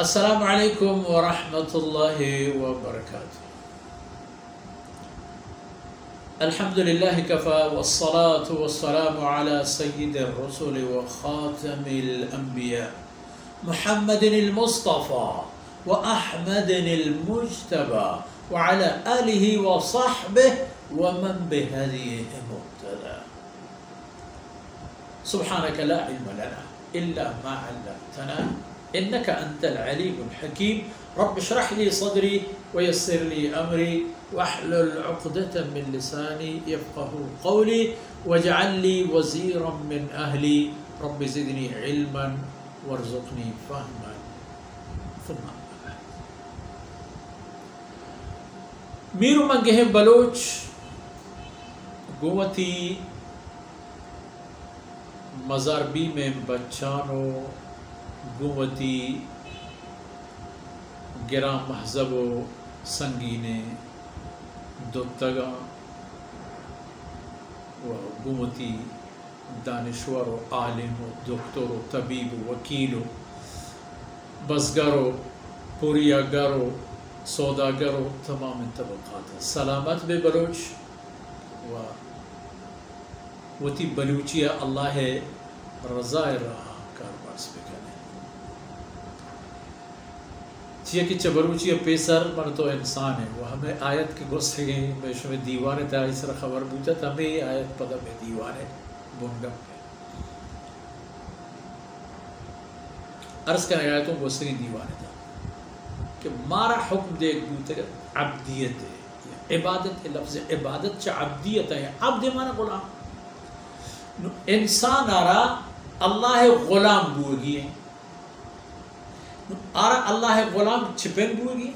السلام علیکم ورحمۃ اللہ وبرکاتہ۔ الحمد للہ کفا والصلاة والسلام علی سید الرسل وخاتم الانبیاء محمد المصطفى واحمد المجتبى وعلى آلہ وصحبہ ومن بہدیہ مقتدى۔ سبحانک لا علم لنا الا ما علمتنا انك انت العليم الحكيم۔ رب اشرح لي صدري ويسر لي امري واحلل عقدة من لساني يفقهوا قولي واجعل لي وزيرا من اهلي رب زدني علما وارزقني فهما۔ ثم میرو منگہ بلوچ گوتی مزاربی میں بچانو گوتی گرام محضب و سنگینے دوتگا و گوتی دانشور و عالم و دکتر و طبیب و وکیل و بزگر و پوریاگر و سوداگر و تمام طبقات سلامت بے بلوچ و وتی بلوچیہ اللہ رضا رہا کاربار سے بکنے چیئے کہ بلوچیہ پیسر من تو انسان ہے وہ ہمیں آیت کے گوسے گئے میں شمیں دیوانے تھا اس طرح خبر بوجھا تھا ہمیں آیت پدہ میں دیوانے بنگم پہ عرض کرنے آیتوں گوسے گئے دیوانے تھا کہ مارا حکم دے بوتے گا عبدیت ہے عبادت ہے، لفظ عبادت چا عبدیت ہے، عبد مانا غلام انسان آرہ اللہ غلام بوگی ہے آرہ اللہ غلام چھپن بوگی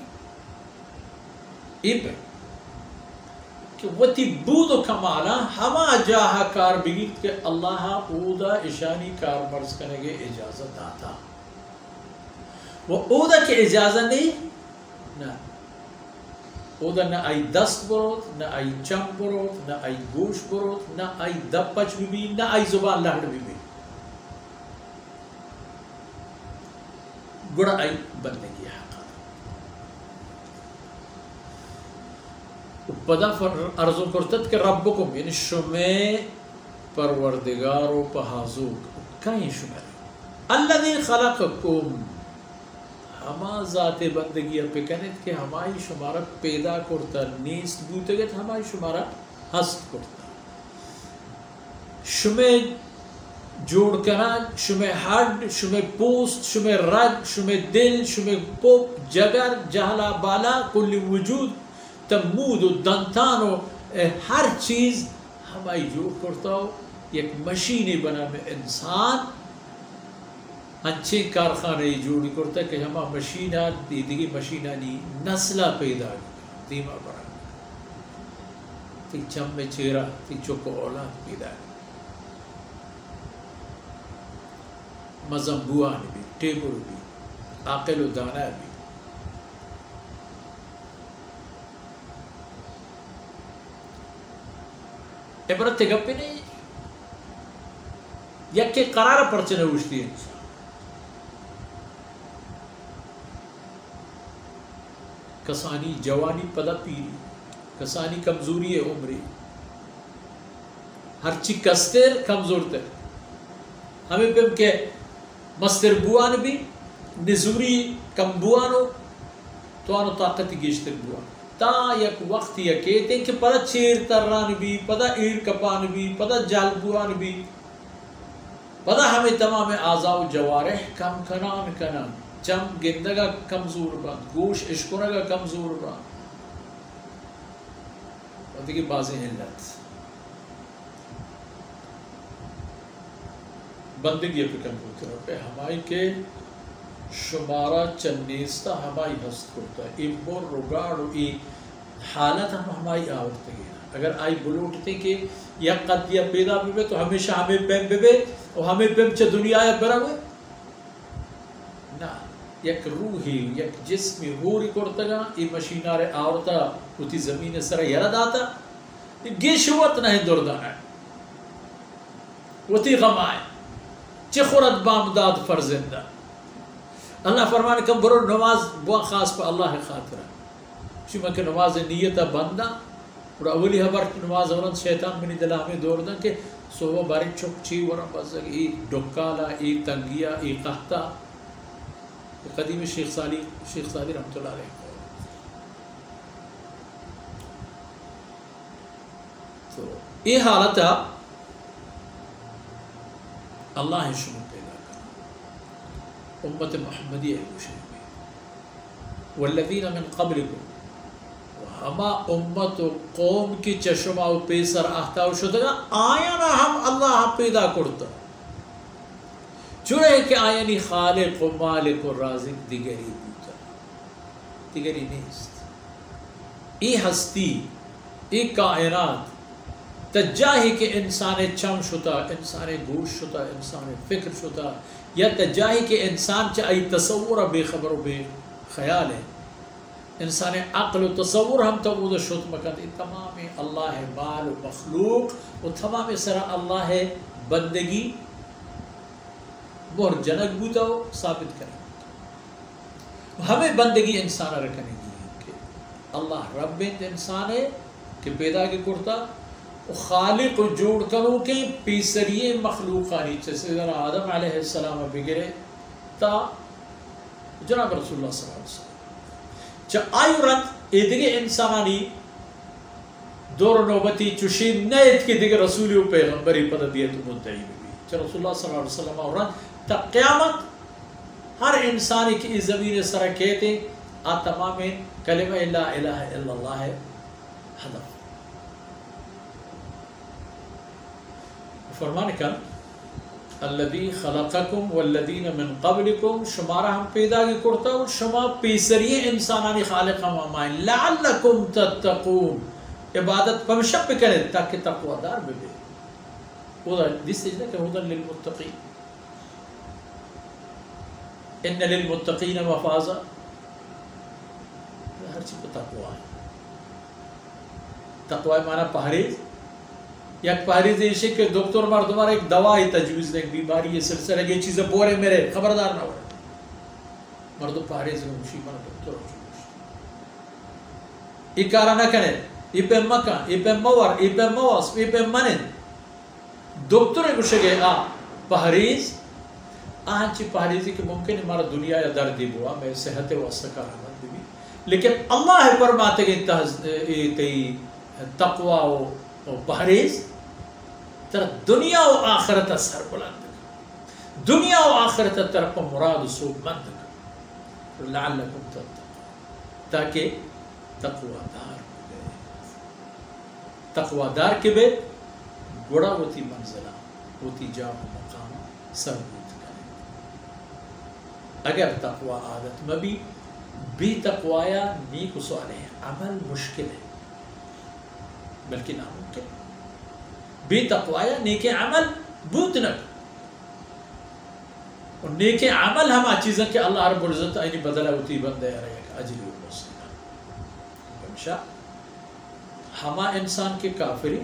ایپ ہے کہ وتی بود و کمالا ہما جاہا کار بگید کہ اللہ اودا اشانی کار مرز کرنے کے اجازت آتا وہ اودا کی اجازت نہیں نا اودا نہ آئی دست بروت نہ آئی چم بروت نہ آئی گوش بروت نہ آئی دپچ بھی نہ آئی زبان لہڑ بھی گڑا آئی بننے کی حقا پدا ارزو کرتت کہ ربکم یعنی شمع پروردگار و پہازوک کہیں شمع الذی خلقکم ہما ذات بندگی پہ کنید کہ ہمائی شمارا پیدا کرتا نیست بوتے گئے ہمائی شمارا ہست کرتا شمع جوڑ کنا شمع ہڈ شمع پوست شمع رگ شمع دل شمع پوپ جگر جہلا بالا کل وجود تمود و دنتان و ہر چیز ہمائی جوڑ کرتا ہو ایک مشینی بنا میں انسان انچے کارخانے جوڑی کرتا ہے کہ ہما مشینہ دیدگی مشینہ نہیں نسلہ پیدا دیما برا تی چم میں چیرہ تی چوکو اولاد پیدا مزمبوان بھی ٹیبر بھی عاقل و دانا بھی عبرت گپے نہیں یک کے قرار پرچنے ہوشتی ہے کسانی جوانی پدا پیری کسانی کمزوری عمری ہر چی کستر کمزور تر ہمیں پہم کہ مستر بوان بھی نزوری کم بوانو تو آنو طاقتی گیشتر بوان تا یک وقت یا کہتے ہیں کہ پدا چیر تران بھی پدا ایر کپان بھی پدا جال بوان بھی پدا ہمیں تمام اعضاء و جوارح کم کنان کنان چم گندگا کمزور بان گوش اشکنگا کمزور بان اور دیکھیں بازیں علت بندگی پہ کمزور کرو پہ ہمائی کے شمارہ چنیستا ہمائی ہست کرتا ہے ای مر رگاڑ ای حالت ہمائی آورتے گئے اگر آئی بلوٹتے کہ یک قدیہ پیدا بھی تو ہمیشہ ہمیں پیم بے اور ہمیں پیم چا دنیا آیا برا ہوئے نا یک روحی یک جسمی ہوری کرتگا ای مشینار آورتا ہوتی زمین سر یرد آتا گیش وقت نہیں دردان ہے ہوتی غم آئے چی خورد بامداد فرزندہ اللہ فرمانے کم برو نماز بوا خاص پہ اللہ خاطرہ شما کہ نماز نیت بندہ اور اولی حبر نماز اورن شیطان منی دلہ ہمیں دور دن کہ صبح باری چک چی ورم بزگ ای ڈکالا ای تنگیا ای قحطہ قدیم شیخ سالی رحمت اللہ علیہ تو یہ حالت اللہ شروع پیدا کرنا امت محمدی ہے مشرق والذین من قبلکم ہما امت و قوم کی چشمہ و پیسر احتاو شدگا آیانا ہم اللہ پیدا کرتا چونہ کہ آیانی خالق و مالک و رازق دیگری بوتا دیگری نیست ای ہستی ای کائنات تجاہی کہ انسان چم شتا انسان گوش شتا انسان فکر شتا یا تجاہی کہ انسان چاہی تصور بے خبر و بے خیال ہے انسان عقل و تصور ہم تو وہ شت مکت تمام اللہ مال و مخلوق و تمام سرا اللہ بندگی مہر جنک بوتا ہو ثابت کریں ہمیں بندگی انسان رکھنے کی کہ اللہ رب انسان ہے کہ پیدا کی کرتا خالق جوڑ کرو کہ پیسری مخلوقانی جیسے آدم علیہ السلام بگرے تا جناب رسول اللہ صلی اللہ علیہ وسلم چا آئیو رت ایدگے انسانی دور نوبتی چوشی نیت کی دیگر رسولی و پیغمبری پدبیت منتعی بھی چا رسول اللہ صلی اللہ علیہ وسلم اور رت تا قیامت ہر انسانی کی زمین سرہ کہتے آ تمام کلمہ لا الہ الا اللہ ہے حدف فرمانے کا الذی خلقکم والذین من قبلکم شمارا ہم پیدا کی کرتا اور شما پیسری انسانانی خالق ہم آمائن لعلکم تتقون عبادت پمشق پہ کریں تاکہ تقوی دار بے وہ دیس سجدہ کہ ہدن للمتقین ان للمتقین مفازا ہر چیز کو تقوی ہے تقوی معنی پہریز یک پہریز ایشی کہ دکتر مردمار ایک دوائی تجویز دیں بیماری یہ سلسلہ یہ چیزیں بورے میرے خبردار نہ ہوئے مردم پہریز میں مشی مانا دکتر ہو یہ کارا نہ کرے یہ پہ مکہ یہ پہ مور یہ پہ موس یہ پہ منن دکتر ایک کچھ گئے پہریز آنچی پہریزی کہ ممکن ہمارا دنیا یا دردی ہوا میں صحت و سکارمت بھی لیکن اللہ فرماتے کہ تقوی و پہریز تر دنیا و آخرت سر بلند دنیا و آخرت طرف مراد سو مند لعلکم تتقون تاکہ تقوی دار کے بے گوڑا ہوتی منزلہ ہوتی جام مقام سربوت کرے اگر تقوی عادت میں بھی تقویہ نیک صالح عمل مشکل ہے بلکہ ناممکن بے تقویہ نیک عمل بوتنک اور نیک عمل ہما چیزیں کہ اللہ رب العزت اینی بدلہ ہوتی بندے رہے گا اجری و مسئلہ ہمیشہ ہما انسان کے کافری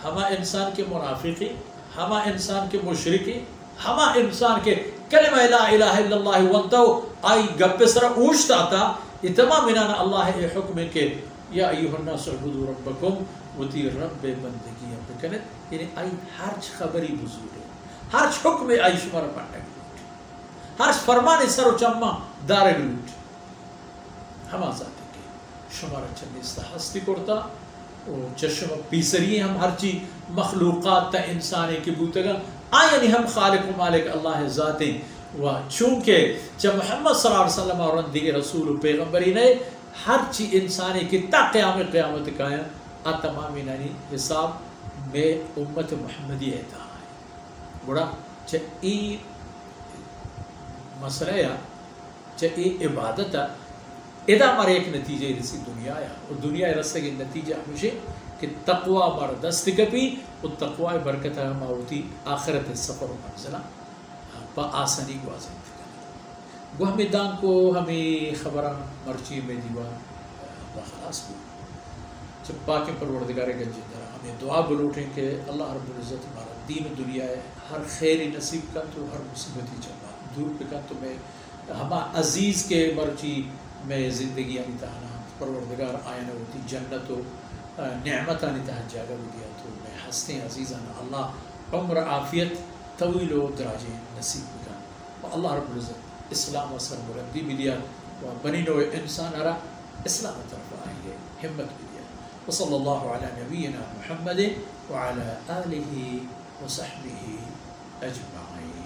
ہما انسان کے منافقی ہما انسان کے مشرکی ہما انسان کے کلمہ لا الہ الا اللہ وانتو آئی گپ سرا اوشتا تھا یہ تمام انانا اللہ حکم کے یا ایوہ الناس عبدو ربکم وتی رب بندگی اب کنت یعنی آئی ہرچ خبری بزرگ ہے ہرچ حکم آئی شمار پڑھنے گلوٹ ہرچ فرمان سر و چمہ دار گلوٹ ہما ذاتی کے شمار چند استحستی کرتا چشم پیسری ہم ہرچی مخلوقات تا انسانے کی بوتگا آئینی ہم خالق و مالک اللہ ذاتی و چونکہ جب محمد صلی اللہ علیہ وسلم اور دیگر رسول و پیغمبری نے ہر چی انسانی کی تا قیامت کایا آ تمام انہی حساب میں امت محمدی ایتا ہے بڑا چاہ ای مسئلہ یا چاہ ای عبادت ادا ہمارے ایک نتیجہ رسی دنیا یا اور دنیا رسے کے نتیجہ ہمیشہ کہ تقوی بردست کپی اور تقوی برکت ہم ہوتی آخرت سفر و منزلہ پا آسانی کو آزم وہ ہمیں دان کو ہمیں خبران مرچی میں دیوان خلاص کو جب پاکیں پروردگار گنج درہ ہمیں دعا بلوٹیں کہ اللہ رب العزت ہمارا دین و دنیا ہے ہر خیر نصیب کا تو ہر مصیبتی جمع دور پہ کا تو میں ہما عزیز کے مرچی میں زندگی انتہانا پروردگار آیانا ہوتی جنت و نعمت انتہا جاگا بھی دیا تو میں ہستے عزیزانا اللہ عمر عافیت طویل و دراجے نصیب بکا و اللہ رب العزت اسلام و سر مرندی بھی دیا و بنی نوع انسان ارا اسلام طرف آئیے ہمت بھی دیا وصلی اللہ علی نبینا محمد وعلى آلہ وصحبہ اجمعین.